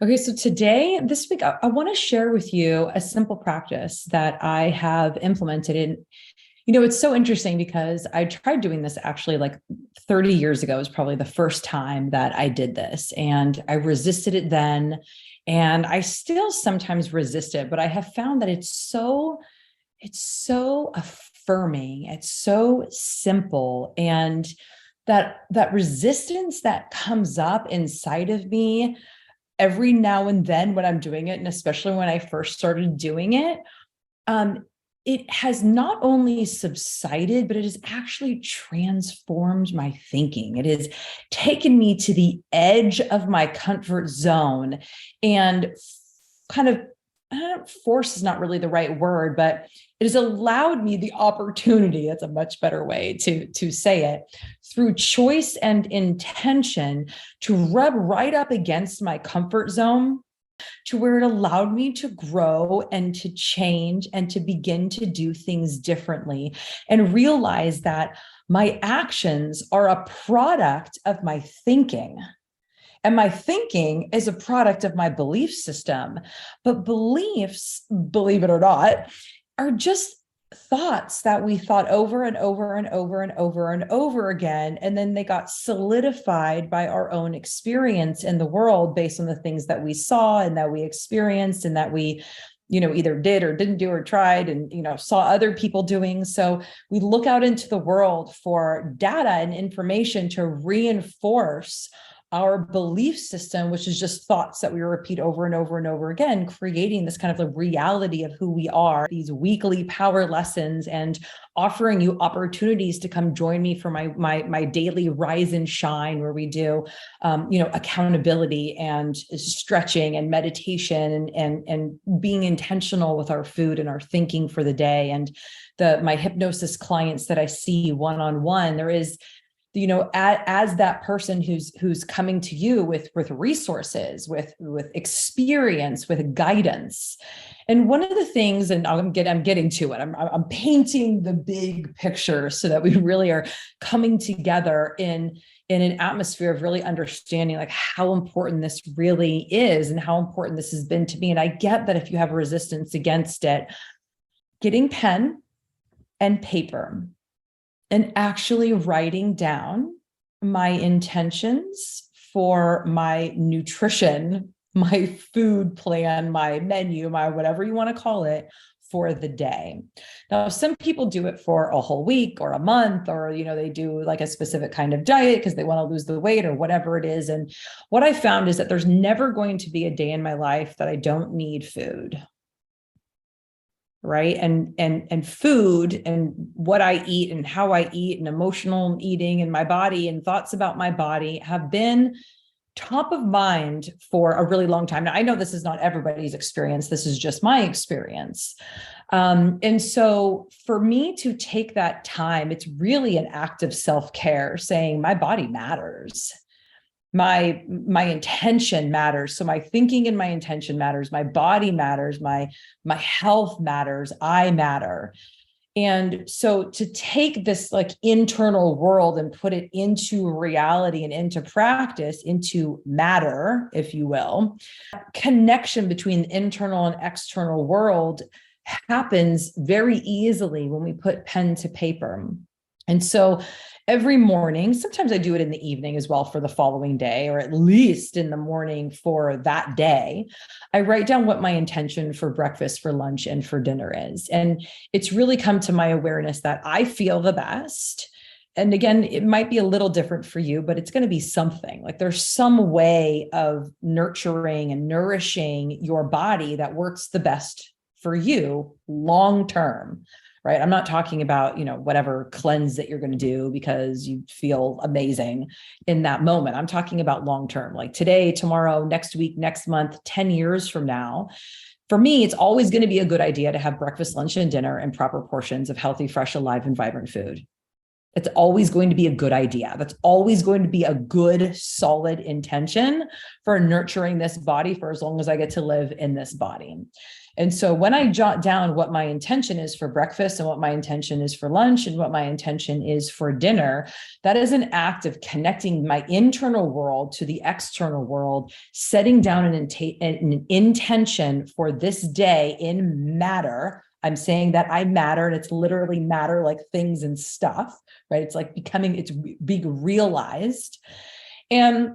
Okay, so this week, I want to share with you a simple practice that I have implemented. It's so interesting because I tried doing this actually like 30 years ago was probably the first time that I did this. And I resisted it then. And I still sometimes resist it, but I have found that it's so affirming. It's so simple. And that resistance that comes up inside of me every now and then when I'm doing it, and especially when I first started doing it, um, it has not only subsided, but it has actually transformed my thinking. It has taken me to the edge of my comfort zone and kind of, force is not really the right word, but it has allowed me the opportunity, that's a much better way to say it, through choice and intention to rub right up against my comfort zone to where it allowed me to grow and to change and to begin to do things differently and realize that my actions are a product of my thinking. And my thinking is a product of my belief system. But beliefs, believe it or not, are just thoughts that we thought over and over and over and over and over again. And then they got solidified by our own experience in the world based on the things that we saw and that we experienced and that we either did or didn't do or tried and saw other people doing. So we look out into the world for data and information to reinforce our belief system, which is just thoughts that we repeat over and over and over again, creating this kind of the reality of who we are, these weekly power lessons, and offering you opportunities to come join me for my daily rise and shine, where we do accountability and stretching and meditation and being intentional with our food and our thinking for the day. And my hypnosis clients that I see one-on-one, there is as that person who's coming to you with resources, with experience, with guidance. And one of the things, and I'm getting to it, I'm painting the big picture so that we really are coming together in an atmosphere of really understanding like how important this really is and how important this has been to me. And I get that if you have resistance against it, getting pen and paper and actually writing down my intentions for my nutrition, my food plan, my menu, my whatever you want to call it for the day. Now, some people do it for a whole week or a month, or, they do like a specific kind of diet because they want to lose the weight or whatever it is. And what I found is that there's never going to be a day in my life that I don't need food. Right. And food and what I eat and how I eat and emotional eating and my body and thoughts about my body have been top of mind for a really long time. Now, I know this is not everybody's experience. This is just my experience. And so for me to take that time, it's really an act of self-care, saying my body matters. My intention matters. So my thinking and my intention matters. My body matters. My health matters. I matter. And so to take this like internal world and put it into reality and into practice, into matter, if you will, connection between the internal and external world happens very easily when we put pen to paper. And so every morning, sometimes I do it in the evening as well for the following day, or at least in the morning for that day, I write down what my intention for breakfast, for lunch, and for dinner is. And it's really come to my awareness that I feel the best. And again, it might be a little different for you, but it's going to be something. Like there's some way of nurturing and nourishing your body that works the best for you long term. Right. I'm not talking about, whatever cleanse that you're going to do because you feel amazing in that moment. I'm talking about long term, like today, tomorrow, next week, next month, 10 years from now. For me, it's always going to be a good idea to have breakfast, lunch, and dinner in proper portions of healthy, fresh, alive, and vibrant food. It's always going to be a good idea. That's always going to be a good, solid intention for nurturing this body for as long as I get to live in this body. And so when I jot down what my intention is for breakfast and what my intention is for lunch and what my intention is for dinner, that is an act of connecting my internal world to the external world, setting down an intention for this day in matter. I'm saying that I matter, and it's literally matter, like things and stuff, right? It's like it's being realized. And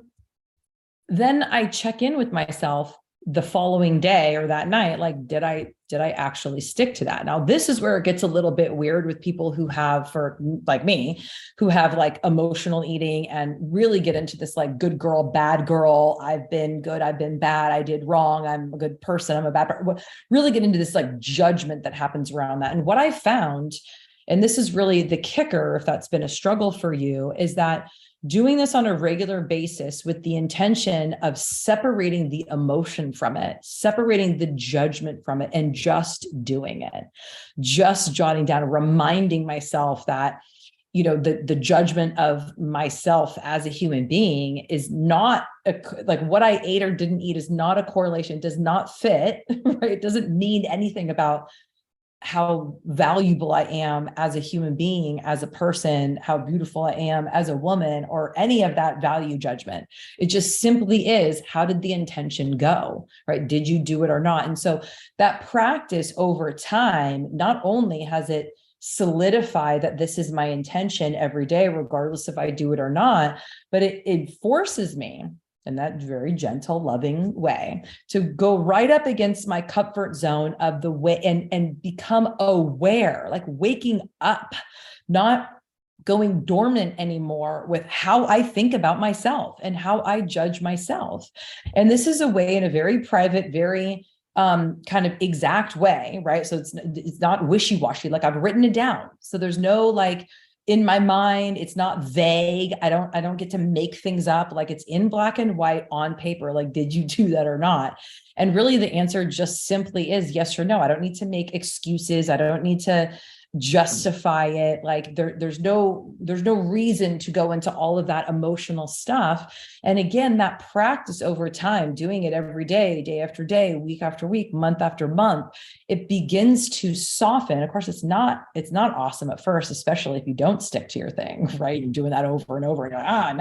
then I check in with myself the following day or that night, like, did I actually stick to that? Now, this is where it gets a little bit weird with people who have, for like me, who have like emotional eating and really get into this like good girl, bad girl. I've been good, I've been bad, I did wrong, I'm a good person, I'm a bad person. Really get into this like judgment that happens around that. And what I found, and this is really the kicker, if that's been a struggle for you, is that doing this on a regular basis with the intention of separating the emotion from it, separating the judgment from it, and just doing it, just jotting down, reminding myself that, you know, the judgment of myself as a human being is not like what I ate or didn't eat is not a correlation, does not fit, right? It doesn't mean anything about how valuable I am as a human being, as a person, how beautiful I am as a woman, or any of that value judgment. It just simply is, how did the intention go, right? Did you do it or not? And so that practice over time, not only has it solidified that this is my intention every day, regardless if I do it or not, but it forces me in that very gentle, loving way to go right up against my comfort zone of the way and become aware, like waking up, not going dormant anymore with how I think about myself and how I judge myself. And this is a way, in a very private, very kind of exact way, right? So it's not wishy-washy, like I've written it down. So there's no like, in my mind, it's not vague. I don't get to make things up. Like, it's in black and white on paper. Like, did you do that or not? And really the answer just simply is yes or no. I don't need to make excuses. I don't need to justify it. Like there's no reason to go into all of that emotional stuff. And again, that practice over time, doing it every day, day after day, week after week, month after month, it begins to soften. Of course, it's not awesome at first, especially if you don't stick to your thing, right? You're doing that over and over, and you're like,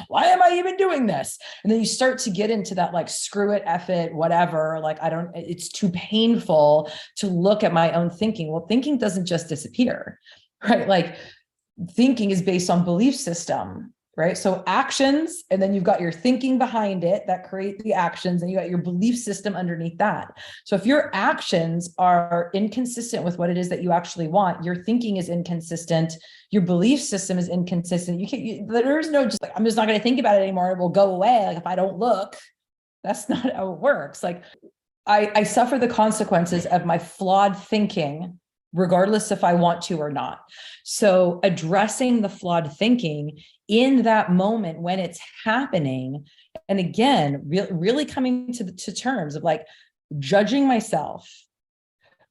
why am I even doing this? And then you start to get into that, like, screw it, F it, whatever. Like, it's too painful to look at my own thinking. Well, thinking doesn't just disappear, right? Like, thinking is based on belief system, right? So actions, and then you've got your thinking behind it that create the actions, and you got your belief system underneath that. So if your actions are inconsistent with what it is that you actually want, your thinking is inconsistent, your belief system is inconsistent. There's no just like, I'm just not going to think about it anymore. It will go away. Like, if I don't look, that's not how it works. Like, I suffer the consequences of my flawed thinking, regardless if I want to or not. So addressing the flawed thinking in that moment when it's happening, and again, really coming to terms of like, judging myself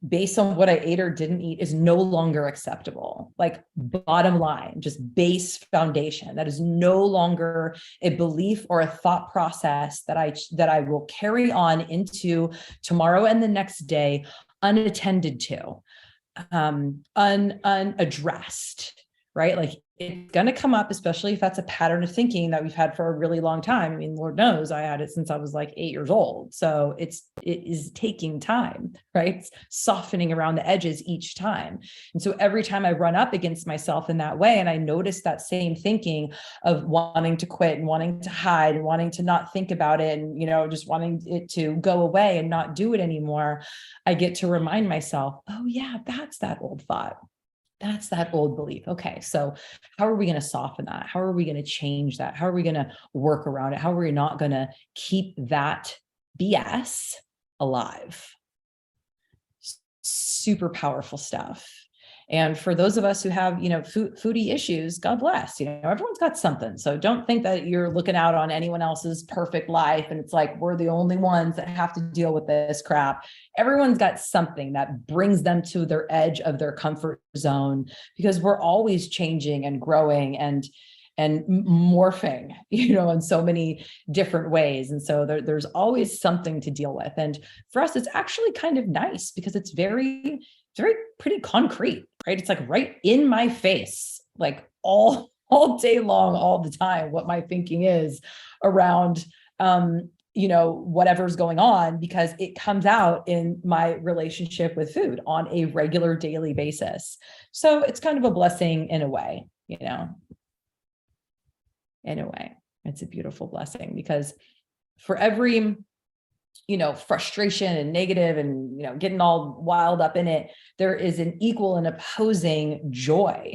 based on what I ate or didn't eat is no longer acceptable. Like, bottom line, just base foundation. That is no longer a belief or a thought process that I will carry on into tomorrow and the next day unattended to, unaddressed, right? Like, it's going to come up, especially if that's a pattern of thinking that we've had for a really long time. I mean, Lord knows I had it since I was like 8 years old. So it is taking time, right? It's softening around the edges each time. And so every time I run up against myself in that way, and I notice that same thinking of wanting to quit and wanting to hide and wanting to not think about it, and, you know, just wanting it to go away and not do it anymore, I get to remind myself, oh yeah, that's that old thought. That's that old belief. Okay, so how are we going to soften that? How are we going to change that? How are we going to work around it? How are we not going to keep that BS alive? Super powerful stuff. And for those of us who have, foodie issues, God bless, everyone's got something. So don't think that you're looking out on anyone else's perfect life. And it's like, we're the only ones that have to deal with this crap. Everyone's got something that brings them to their edge of their comfort zone, because we're always changing and growing and morphing, in so many different ways. And so there's always something to deal with. And for us, it's actually kind of nice because it's very pretty concrete, right? It's like right in my face, like all day long, all the time, what my thinking is around, whatever's going on, because it comes out in my relationship with food on a regular daily basis. So it's kind of a blessing in a way, in a way. It's a beautiful blessing, because for every frustration and negative and getting all wild up in it, there is an equal and opposing joy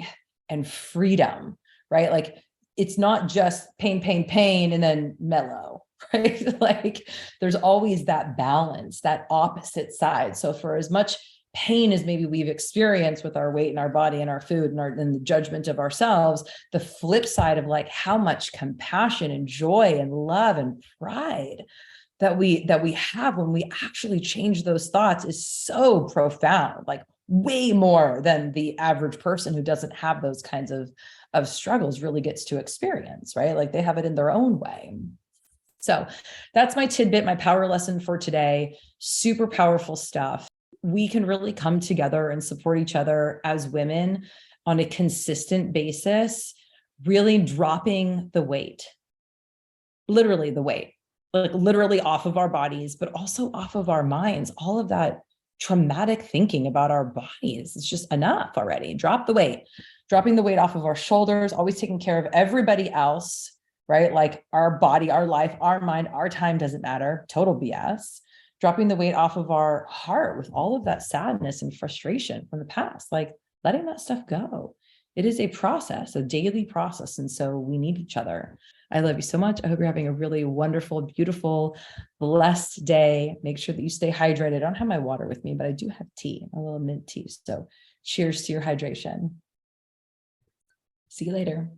and freedom, right? Like, it's not just pain and then mellow, right? Like, there's always that balance, that opposite side. So for as much pain as maybe we've experienced with our weight and our body and our food and the judgment of ourselves, the flip side of like how much compassion and joy and love and pride that we have when we actually change those thoughts is so profound, like way more than the average person who doesn't have those kinds of struggles really gets to experience, right? Like, they have it in their own way. So that's my tidbit, my power lesson for today. Super powerful stuff. We can really come together and support each other as women on a consistent basis, really dropping the weight, literally the weight, like literally off of our bodies, but also off of our minds. All of that traumatic thinking about our bodies, it's just enough already. Drop the weight, dropping the weight off of our shoulders, always taking care of everybody else, right? Like, our body, our life, our mind, our time doesn't matter. Total BS. Dropping the weight off of our heart with all of that sadness and frustration from the past, like letting that stuff go. It is a process, a daily process. And so we need each other. I love you so much. I hope you're having a really wonderful, beautiful, blessed day. Make sure that you stay hydrated. I don't have my water with me, but I do have tea, a little mint tea. So cheers to your hydration. See you later.